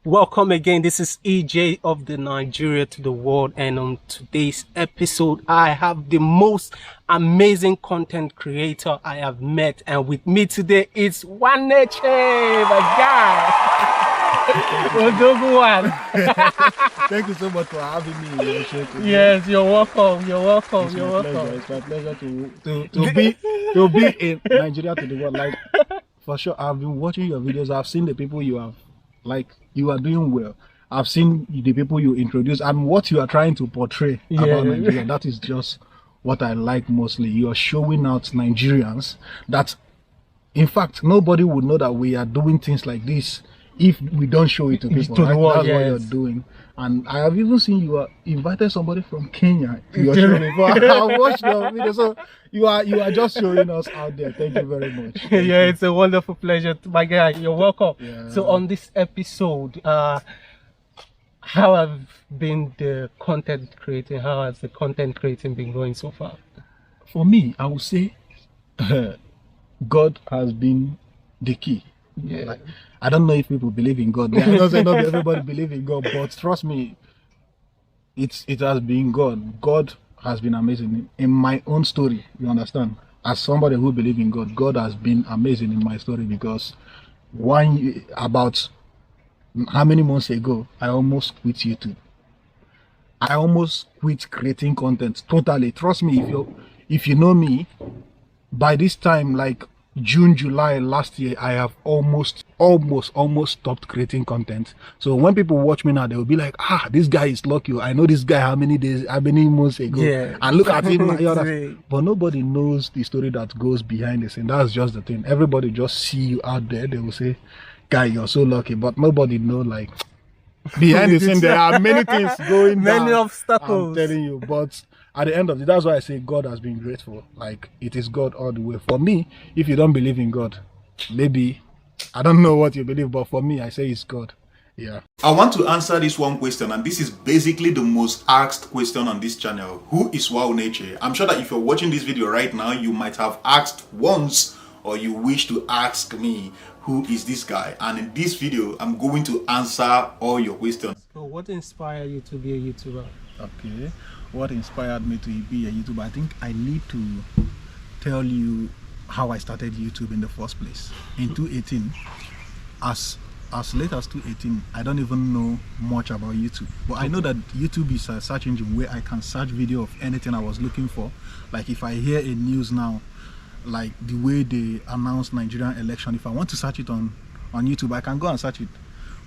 Welcome again. This is EJ of the Nigeria to the world, and on today's episode, I have the most amazing content creator I have met, and with me today is One Nature, my guy. Thank you so much for having me. Yes, you're welcome. You're welcome. It's You're my welcome. pleasure. It's my pleasure to be in Nigeria to the world. Like, for sure, I've been watching your videos. I've seen the people you have, like, you are doing well. I've seen the people you introduce and what you are trying to portray about Nigeria. That is just what I like mostly. You are showing out Nigerians that, in fact, nobody would know that we are doing things like this if we don't show it to people. To the world, That's what you're doing. And I have even seen you are invited somebody from Kenya to your show before. I watched your video, so you are just showing us out there. Thank you very much. Yeah, it's a wonderful pleasure, my guy. You're welcome. Yeah. So on this episode, how have been the content creating? How has the content creating been going so far? For me, I would say God has been the key. Yeah. Like, I don't know if people believe in God. I don't say not everybody believe in God, but trust me, it has been God. God has been amazing in my own story. You understand? As somebody who believes in God, God has been amazing in my story because about how many months ago, I almost quit YouTube. I almost quit creating content totally. Trust me, if you know me, by this time, like June, July last year, I have almost stopped creating content. So when people watch me now, they will be like, this guy is lucky. I know this guy how many months ago. Yeah. And look at him. But nobody knows the story that goes behind the scene. That's just the thing. Everybody just see you out there. They will say, guy, you're so lucky. But nobody know, like, behind the scene, there are many things going down. Many obstacles. I'm telling you. But at the end of it, that's why I say God has been grateful. Like, it is God all the way. For me, if you don't believe in God, maybe, I don't know what you believe, but for me, I say it's God. Yeah. I want to answer this one question, and this is basically the most asked question on this channel. Who is Wow Nature? I'm sure that if you're watching this video right now, you might have asked once, or you wish to ask me, who is this guy? And in this video, I'm going to answer all your questions. So what inspired you to be a YouTuber? Okay. What inspired me to be a YouTuber? I think I need to tell you how I started YouTube in the first place. In 2018, as late as 2018, I don't even know much about YouTube. But I know that YouTube is a search engine where I can search video of anything I was looking for. Like if I hear a news now, like the way they announce Nigerian election, if I want to search it on YouTube, I can go and search it.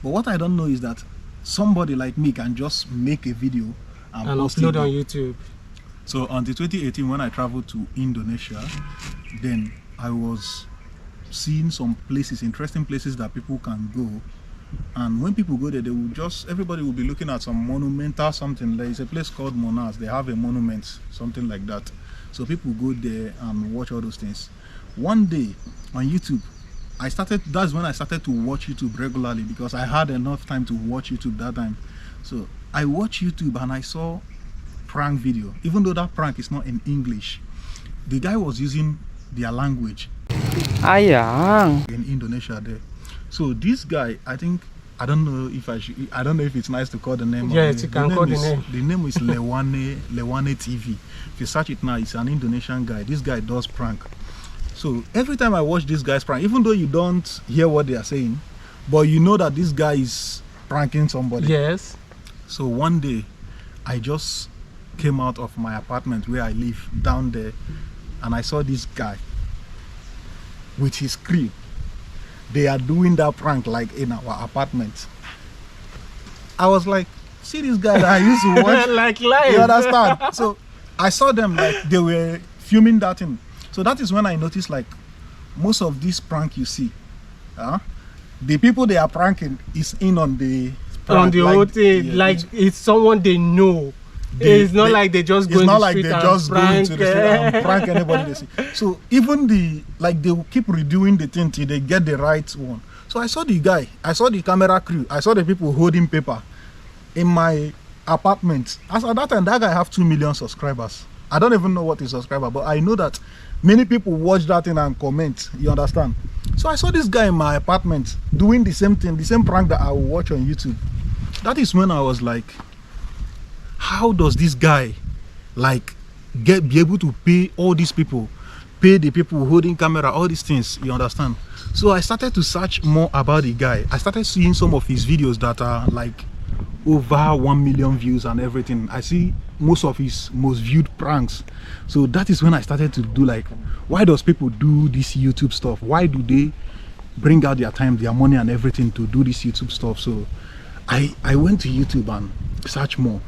But what I don't know is that somebody like me can just make a video and upload on YouTube. So until 2018, when I traveled to Indonesia, then I was seeing some places, interesting places that people can go. And when people go there, they will everybody will be looking at some monumental something. There is a place called Monas. They have a monument, something like that. So people go there and watch all those things. One day on YouTube, that's when I started to watch YouTube regularly because I had enough time to watch YouTube that time. So I watched YouTube and I saw prank video, even though that prank is not in English. The guy was using their language in Indonesia there. So this guy, I don't know if it's nice to call the name. Yes, you can call the name. The name is Lewane TV. If you search it now, it's an Indonesian guy. This guy does prank. So every time I watch this guy's prank, even though you don't hear what they are saying, but you know that this guy is pranking somebody. Yes. So one day, I just came out of my apartment where I live down there, and I saw this guy with his crew. They are doing that prank like in our apartment. I was like, see this guy that I used to watch? Like live. You understand? So I saw them like they were filming that thing. So that is when I noticed like most of this prank you see, the people they are pranking is in on the prank, on the whole thing. Yeah, like it's someone they know. It's not like they just go in the street and prank anybody they see. So even they will keep redoing the thing till they get the right one. So I saw the guy, I saw the camera crew, I saw the people holding paper in my apartment. As at that time, that guy have 2 million subscribers. I don't even know what is subscriber, but I know that many people watch that thing and comment, you understand? So I saw this guy in my apartment doing the same thing, the same prank that I will watch on YouTube. That is when I was like, how does this guy like be able to pay all these people, pay the people holding camera, all these things, you understand? So I started to search more about the guy. I started seeing some of his videos that are like over 1 million views and everything. I see most of his most viewed pranks. So that is when I started to do like, why does people do this YouTube stuff? Why do they bring out their time, their money and everything to do this YouTube stuff? So I went to YouTube and searched more.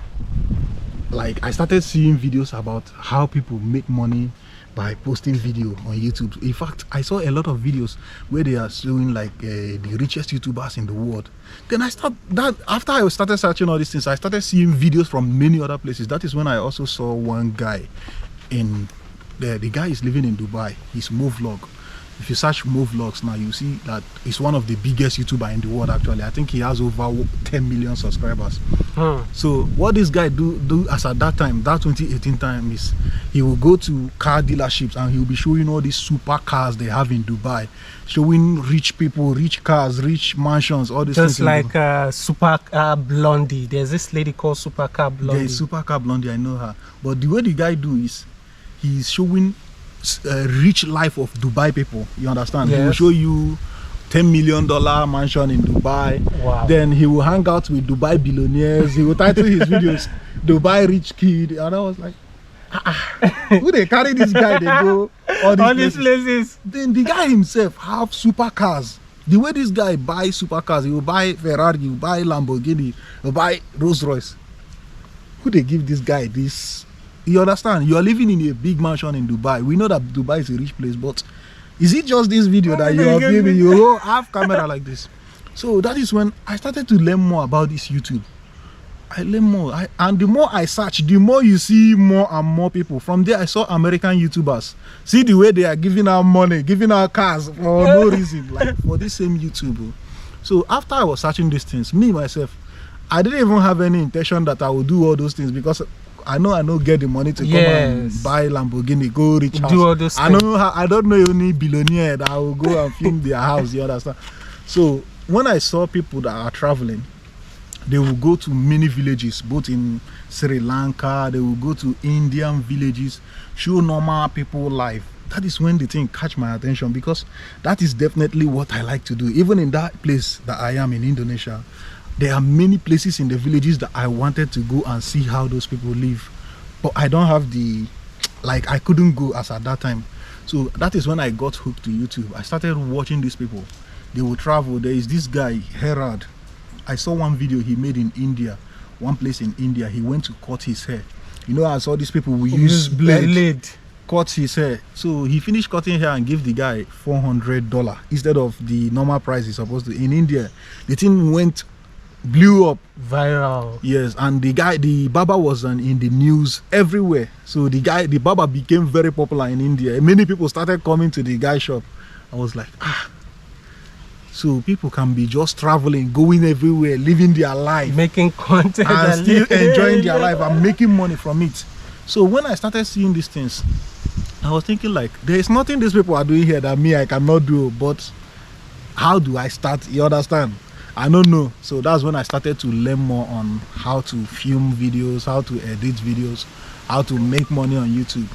Like I started seeing videos about how people make money by posting video on YouTube. In fact, I saw a lot of videos where they are showing like the richest YouTubers in the world. Then after I started searching all these things, I started seeing videos from many other places. That is when I also saw one guy in the guy is living in Dubai. He's Movlog. If you search Movlogs now, you see that he's one of the biggest YouTuber in the world. Actually, I think he has over 10 million subscribers. So what this guy do as at that time, that 2018 time, is he will go to car dealerships and he will be showing all these super cars they have in Dubai, showing rich people, rich cars, rich mansions, all these things. Just like Supercar Blondie. There's this lady called Supercar Blondie. Yeah, Supercar Blondie, I know her. But the way the guy do is he's showing rich life of Dubai people, you understand? Yes. He will show you $10 million mansion in Dubai. Wow. Then he will hang out with Dubai billionaires. He will title his videos Dubai Rich Kid, and I was like, who they carry this guy, they go all these places. Then the guy himself have supercars. The way this guy buys supercars, he will buy Ferrari, he will buy Lamborghini, he will buy Rolls Royce. Who they give this guy this? You understand? You are living in a big mansion in Dubai. We know that Dubai is a rich place, but is it just this video that you are giving? You have camera like this. So that is when I started to learn more about this YouTube. I learned more, and the more I search, the more you see more and more people. From there, I saw American YouTubers. See the way they are giving out money, giving out cars for no reason, like for this same YouTube. So after I was searching these things, me myself, I didn't even have any intention that I would do all those things, because I know get the money to come and buy Lamborghini, go rich house. Do all those things. I don't know any billionaire that will go and film their house, you understand? So when I saw people that are traveling, they will go to many villages, both in Sri Lanka, they will go to Indian villages, show normal people life. That is when the thing catch my attention, because that is definitely what I like to do. Even in that place that I am in Indonesia, there are many places in the villages that I wanted to go and see how those people live, but I don't have I couldn't go as at that time. So that is when I got hooked to YouTube. I started watching these people. They will travel. There is this guy, Herald. I saw one video he made in India, one place in India. He went to cut his hair. You know, I saw these people will use blade, cut his hair. So he finished cutting hair and gave the guy $400 instead of the normal price he's supposed to. In India, the thing blew up, viral. Yes, and the barber was in the news everywhere. So the barber became very popular in India. Many people started coming to the guy's shop. I was like, so people can be just traveling, going everywhere, living their life, making content and still enjoying their life and making money from it. So when I started seeing these things, I was thinking like, there is nothing these people are doing here that I cannot do, but how do I start? You understand? I don't know. So that's when I started to learn more on how to film videos, how to edit videos, how to make money on YouTube.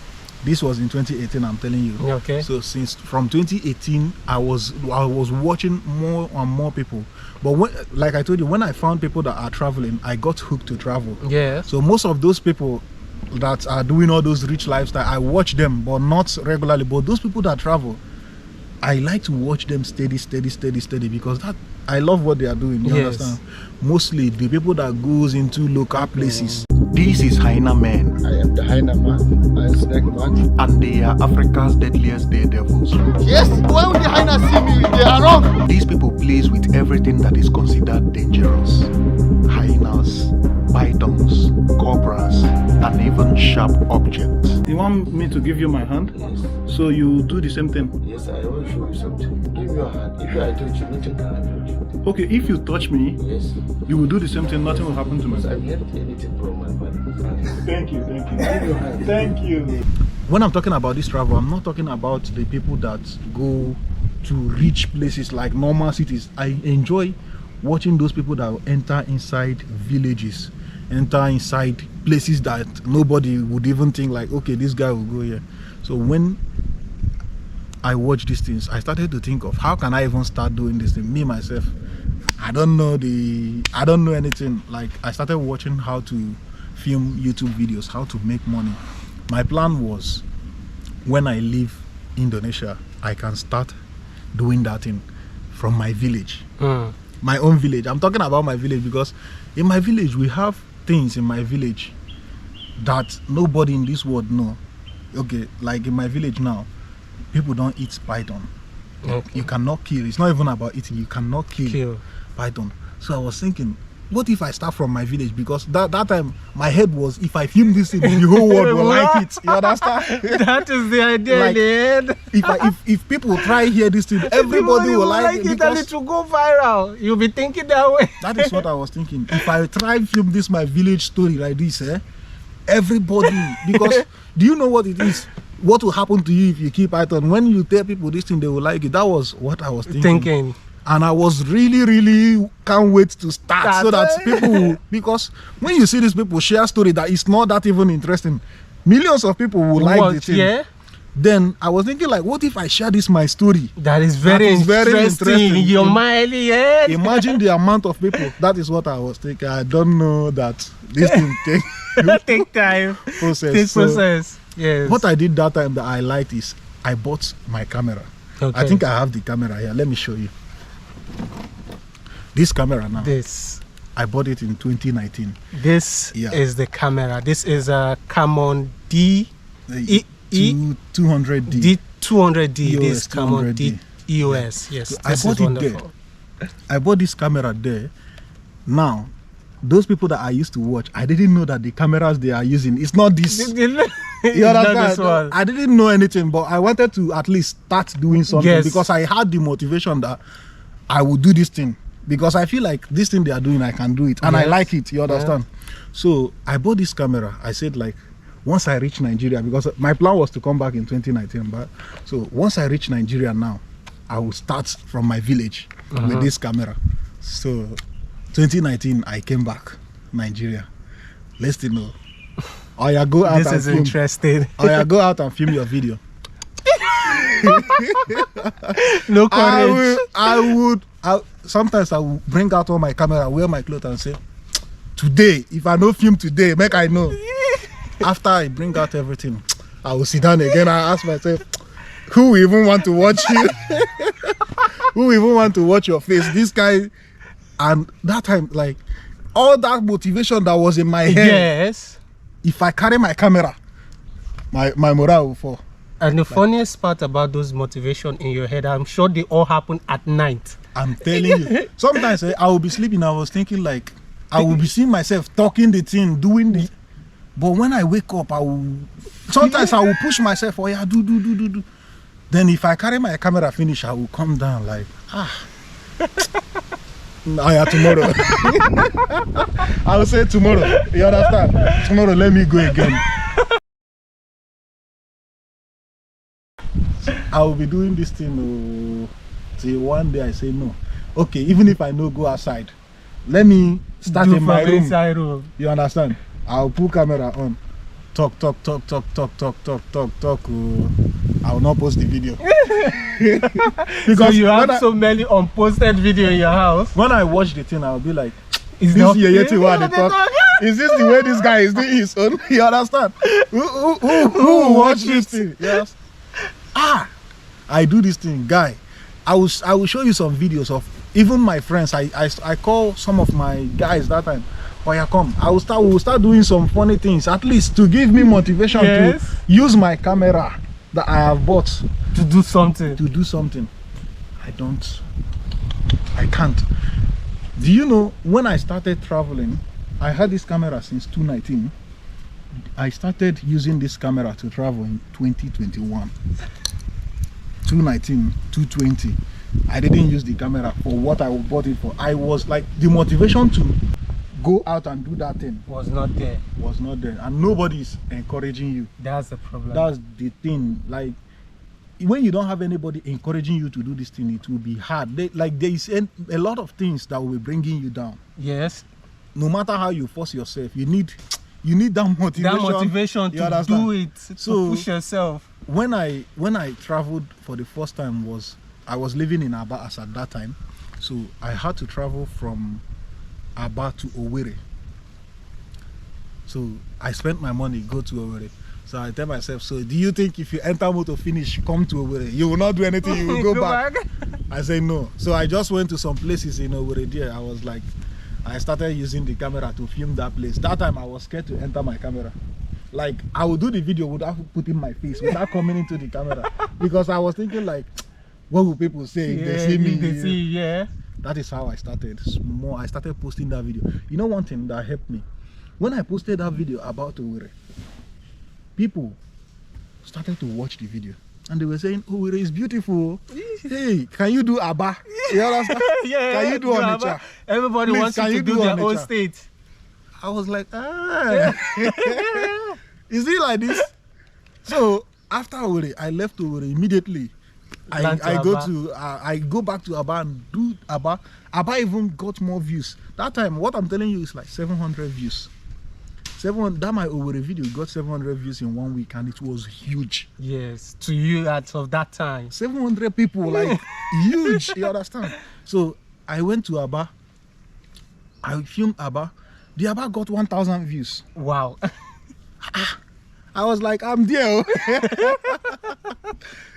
This was in 2018, I'm telling you. Okay. So from 2018, I was watching more and more people. But like I told you, when I found people that are traveling, I got hooked to travel. Yeah. So most of those people that are doing all those rich lifestyle, I watch them, but not regularly. But those people that travel, I like to watch them steady, because I love what they are doing. You understand? Mostly the people that goes into local places. This is Hyena Man. I am the Hyena Man. I am Snake Man. And they are Africa's deadliest daredevils. Yes, why would the Hyena see me? They are wrong. These people plays with everything that is considered dangerous. Hyenas, pythons, cobras, and even sharp objects. You want me to give you my hand? Yes. So you do the same thing? Yes, I want to show you something. Give me your hand. If I touch you, nothing can happen to you. Okay, if you touch me, yes, you will do the same thing, nothing will happen to me. I've heard anything from my body. Thank you. Give your hand. Thank you. when I'm talking about this travel, I'm not talking about the people that go to rich places like normal cities. I enjoy watching those people that enter inside villages, enter inside places that nobody would even think like, okay, this guy will go here. So when I watch these things, I started to think of how can I even start doing this thing. Me myself, I don't know anything. Like, I started watching how to film YouTube videos, how to make money. My plan was, when I leave Indonesia, I can start doing that thing from my village. My own village. I'm talking about my village because in my village we have things in my village that nobody in this world know. Okay, like in my village now, people don't eat python. Okay. You cannot kill. It's not even about eating. You cannot kill python. So I was thinking, what if I start from my village? Because that time my head was, if I film this thing, the whole world will like it. You understand? That is the idea. Like, if people try hear this thing, everybody will like it because it will go viral. You'll be thinking that way. That is what I was thinking. If I try film this my village story like this, everybody, because do you know what it is? What will happen to you if you keep python? When you tell people this thing, they will like it. That was what I was thinking. And I was really can't wait to start so that people will, because when you see these people share story that is not that even interesting, millions of people will like the thing. Yeah. Then I was thinking, like, what if I share this my story? That is very interesting. Your mind, yeah. Imagine the amount of people. That is what I was thinking. I don't know that this thing take time. Process. Yes. What I did that time that I liked is I bought my camera. Okay. I think I have the camera here. Let me show you. This camera now. I bought it in 2019. This is the camera. This is a Camon D200D. D200D. This Camon D EOS. Yes. So I bought it there. I bought this camera there. Now, those people that I used to watch, I didn't know that the cameras they are using, it's not this. You understand? I didn't know anything, but I wanted to at least start doing something because I had the motivation that I would do this thing, because I feel like this thing they are doing, I can do it, and I like it. You understand? So I bought this camera. I said, like, once I reach Nigeria, because my plan was to come back in 2019, but so once I reach Nigeria now, I will start from my village with this camera. So 2019, I came back Nigeria. Let's know. Or go out this is film. Interesting. Or go out and film your video. No courage. Sometimes I will bring out all my camera, wear my clothes and say, today, if I no film today, make I know. After I bring out everything, I will sit down again and ask myself, who even want to watch you? Who even want to watch your face? This guy. And that time, like, all that motivation that was in my head, if I carry my camera, my morale will fall. And the funniest part about those motivation in your head, I'm sure they all happen at night. I'm telling you. Sometimes I will be sleeping. I was thinking, like, I will be seeing myself talking the thing, doing the. But when I wake up, sometimes I will push myself. Oh yeah, do. Then if I carry my camera finish, I will come down like, tomorrow. I will say tomorrow. You understand? Tomorrow, let me go again. I will be doing this thing till one day I say no. Okay, even if I no go outside, let me start in my room. You understand? I'll put camera on. Talk. I will not post the video. Because so you have so many unposted video in your house. When I watch the thing, I'll be like, is this Is this the way this guy is doing his own? You understand? Who watch this thing? Yes. I do this thing, guy. I will show you some videos of even my friends. I call some of my guys that time. Oh yeah, come. We will start doing some funny things, at least to give me motivation to use my camera that I have bought to do something. I can't. Do you know, when I started traveling, I had this camera since 2019. I started using this camera to travel in 2021. 2019, 220. I didn't use the camera for what I bought it for. I was like, the motivation to go out and do that thing Was not there. was not there, and nobody's encouraging you. That's the problem. That's the thing. Like, when you don't have anybody encouraging you to do this thing, it will be hard. There is a lot of things that will be bringing you down. Yes. No matter how you force yourself, you need that motivation. That motivation to do it, to push yourself. When I traveled for the first time I was living in Aba as at that time, so I had to travel from Aba to Owerri. So I spent my money, go to Owerri. So I tell myself, so do you think if you enter motor finish, come to Owerri, you will not do anything, you will go back? I say no. So I just went to some places in Owerri there. I was like, I started using the camera to film that place. That time I was scared to enter my camera. Like, I would do the video without putting my face, without coming into the camera. Because I was thinking like, what will people say if they see me? They see, yeah. That is how I started. I started posting that video. You know one thing that helped me? When I posted that video about Owerri, people started to watch the video. And they were saying, Owerri is beautiful. Hey, can you do Aba? You understand? Yeah, can you do Onitsha? Everybody wants you to do their own state. I was like, is it like this? So after Owerri, I left Owerri immediately. I go back to Aba and do Aba. Aba even got more views. That time, what I'm telling you is like 700 views. That my Owerri video got 700 views in 1 week, and it was huge. Yes, to you as of that time. 700 people, like huge. You understand? So I went to Aba. I filmed Aba. The Aba got 1,000 views. Wow. I was like, I'm there.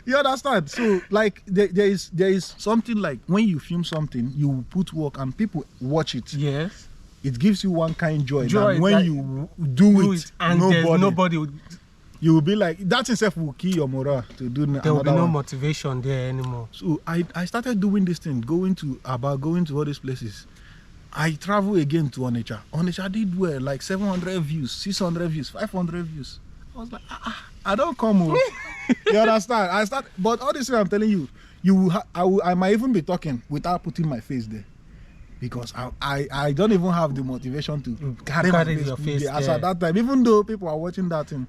You understand? So like there is something like when you film something, you put work and people watch it. Yes. It gives you one kind joy that when you do it and nobody would, you will be like, that itself will kill your morale to do another. There will be no motivation there anymore. So I started doing this thing, going to Aba, going to all these places. I travel again to Onitsha. Onitsha did well, like 700 views, 600 views, 500 views. I was like, I don't come home. You understand? But all this thing I'm telling you, I might even be talking without putting my face there. Because I don't even have the motivation to carry my face there as at that time, even though people are watching that thing.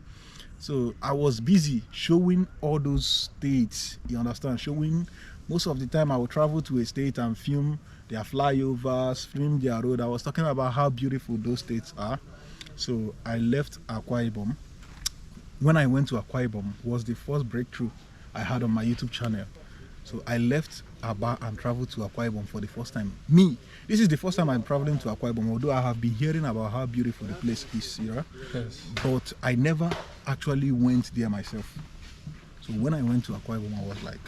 So I was busy showing all those states, you understand? Showing, most of the time I would travel to a state and film their flyovers, film their road. I was talking about how beautiful those states are. So I left Akwa Ibom. When I went to Akwa Ibom was the first breakthrough I had on my YouTube channel. So I left Aba and traveled to Akwa Ibom for the first time. This is the first time I'm traveling to Akwa Ibom, although I have been hearing about how beautiful the place is, you know? Yes. But I never actually went there myself. So when I went to Akwa Ibom, I was like,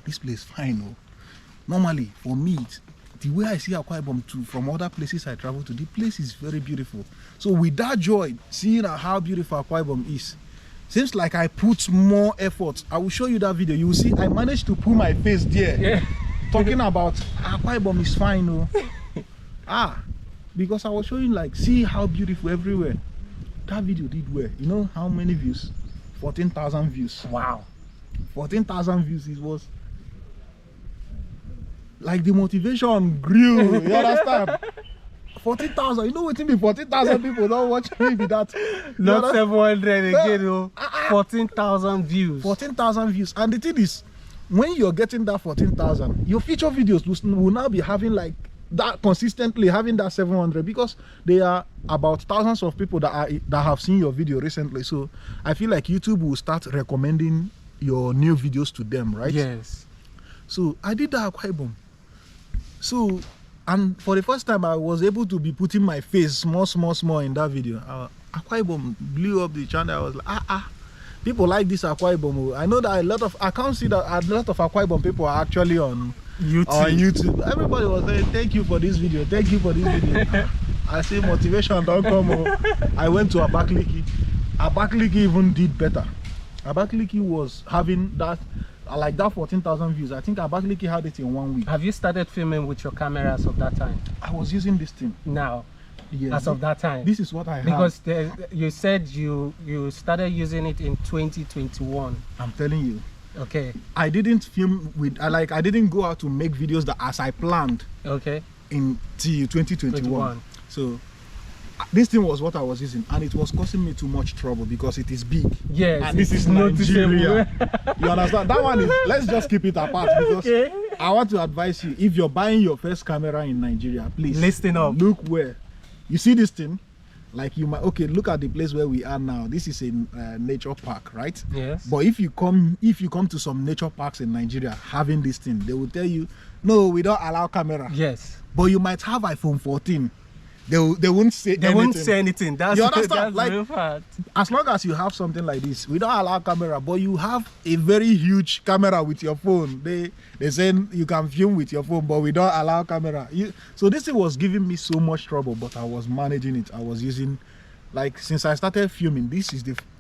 this place fine. Oh. Normally, for me, the way I see Akwa Ibom from other places I travel to, the place is very beautiful. So with that joy, seeing how beautiful Akwa Ibom is, seems like I put more effort. I will show you that video. You will see I managed to put my face there. Yeah. Talking about Akwa Ibom is fine. Oh. Because I was showing like, see how beautiful everywhere. That video did well. You know how many views? 14,000 views. Wow. 14,000 views. It was like the motivation grew. You understand? 40,000. You know what I mean? 40,000 people don't watch me be that. Not 700 again. 14,000 views. 14,000 views. And the thing is, when you're getting that 14,000, your future videos will now be having like that, consistently having that 700, because there are about thousands of people that have seen your video recently. So I feel like YouTube will start recommending your new videos to them, right? Yes. So I did that Akwa Ibom. So, and for the first time, I was able to be putting my face small in that video. Akwa Ibom blew up the channel. I was like, people like this Akwa Ibom. I know that I can't see that a lot of Akwa Ibom people are actually on YouTube. Everybody was saying, thank you for this video. Thank you for this video. I say motivation don't come. I went to Abakaliki. Abakaliki even did better. Abakaliki was having that, like that 14,000 views. I think Abakaliki had it in 1 week. Have you started filming with your camera as of that time? I was using this thing. Now? Yes. As of that time? This is what I have. Because you said you started using it in 2021. I'm telling you. Okay. I didn't film with, I didn't go out to make videos that as I planned. Okay. In 2021. So this thing was what I was using, and it was causing me too much trouble because it is big. Yes, and this is Nigeria. You understand? That one is, let's just keep it apart, because okay. I want to advise you, if you're buying your first camera in Nigeria, please listen up. Look where you see this thing. Like, you might, okay, look at the place where we are now. This is a nature park, right? Yes. But if you come to some nature parks in Nigeria having this thing, they will tell you, no, we don't allow camera. Yes. But you might have iPhone 14. They won't say anything. They won't say anything. That's, you understand? that's like, the real part. As long as you have something like this, we don't allow camera, but you have a very huge camera with your phone. They say you can film with your phone, but we don't allow camera. So this thing was giving me so much trouble, but I was managing it. I was using, like, since I started filming,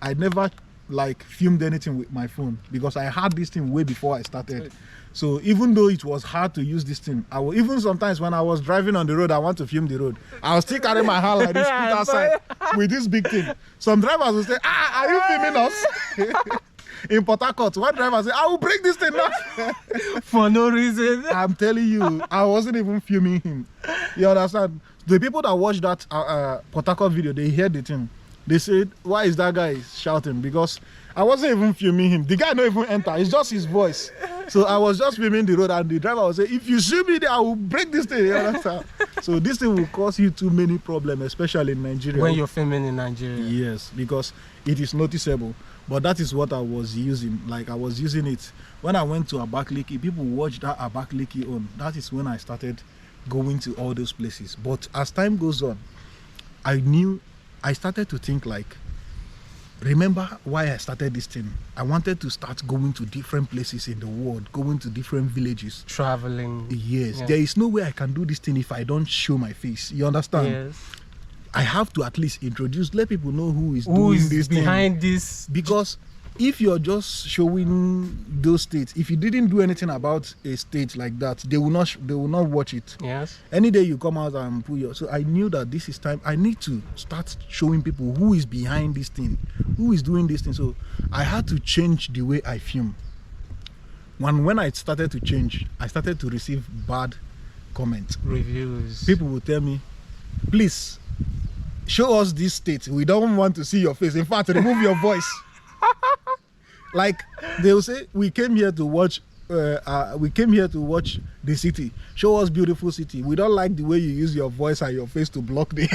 I never like filmed anything with my phone, because I had this thing way before I started. So even though it was hard to use this thing, I will, even sometimes when I was driving on the road, I want to film the road, I was still carrying my hand like this, put outside with this big thing. Some drivers will say, are you filming us? In Port Harcourt, one driver said, I will break this thing now. For no reason. I'm telling you, I wasn't even filming him. You understand? The people that watched that Port Harcourt video, they heard the thing. They said, why is that guy shouting? Because I wasn't even filming him. The guy don't even enter. It's just his voice. So I was just filming the road, and the driver was saying, if you shoot me there, I will break this thing. You understand? So this thing will cause you too many problems, especially in Nigeria. When you're filming in Nigeria. Yes, because it is noticeable. But that is what I was using. Like, I was using it when I went to Abakaliki. People watched that Abakaliki on. That is when I started going to all those places. But as time goes on, I started to think, like, remember why I started this thing? I wanted to start going to different places in the world, going to different villages. Traveling. Yes. There is no way I can do this thing if I don't show my face. You understand? Yes. I have to at least let people know who is doing this thing. Behind this. Because if you're just showing those states, if you didn't do anything about a state like that, they will not watch it. Yes. Any day you come out and put your, so I knew that this is time. I need to start showing people who is behind this thing, who is doing this thing. So I had to change the way I film. When I started to change, I started to receive bad comments, Reviews. People will tell me, please show us this state. We don't want to see your face. In fact, remove your voice. Like, they will say, we came here to watch the city. Show us beautiful city. We don't like the way you use your voice and your face to block the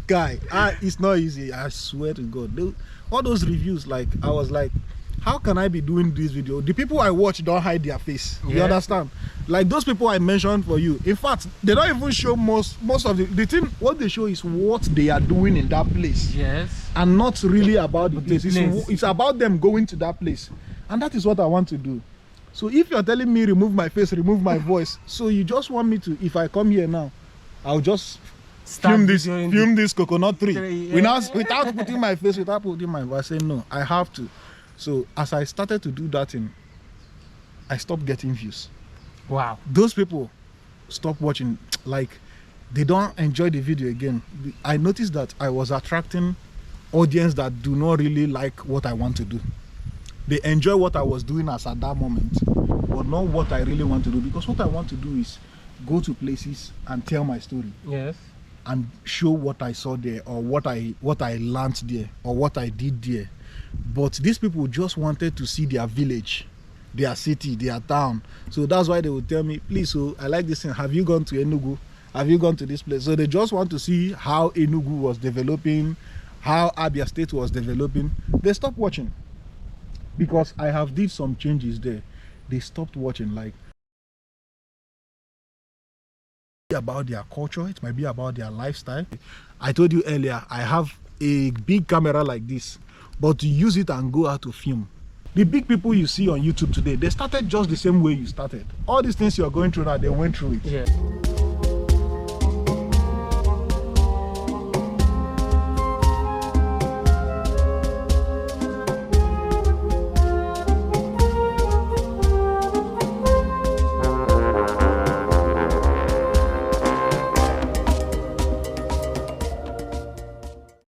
guy. It's not easy. I swear to God. All those reviews, like, I was like, how can I be doing this video? The people I watch don't hide their face. You understand? Like, those people I mentioned for you, in fact, they don't even show most of the thing. What they show is what they are doing in that place. Yes. And not really about the place. It's about them going to that place. And that is what I want to do. So if you're telling me remove my face, remove my voice, so you just want me to, if I come here now, I'll just film this coconut tree. Without putting my face, without putting my voice. I say no, I have to. So as I started to do that thing, I stopped getting views. Wow. Those people stopped watching. Like, they don't enjoy the video again. I noticed that I was attracting audience that do not really like what I want to do. They enjoy what I was doing at that moment, but not what I really want to do. Because what I want to do is go to places and tell my story. Yes. And show what I saw there, or what I learned there, or what I did there. But these people just wanted to see their village, their city, their town. So that's why they would tell me, please, so I like this thing. Have you gone to Enugu? Have you gone to this place? So they just want to see how Enugu was developing, how Abia State was developing. They stopped watching because I have did some changes there. They stopped watching. Like, about their culture, it might be about their lifestyle. I told you earlier, I have a big camera like this, but to use it and go out to film. The big people you see on YouTube today, they started just the same way you started. All these things you're going through now, they went through it. Yeah.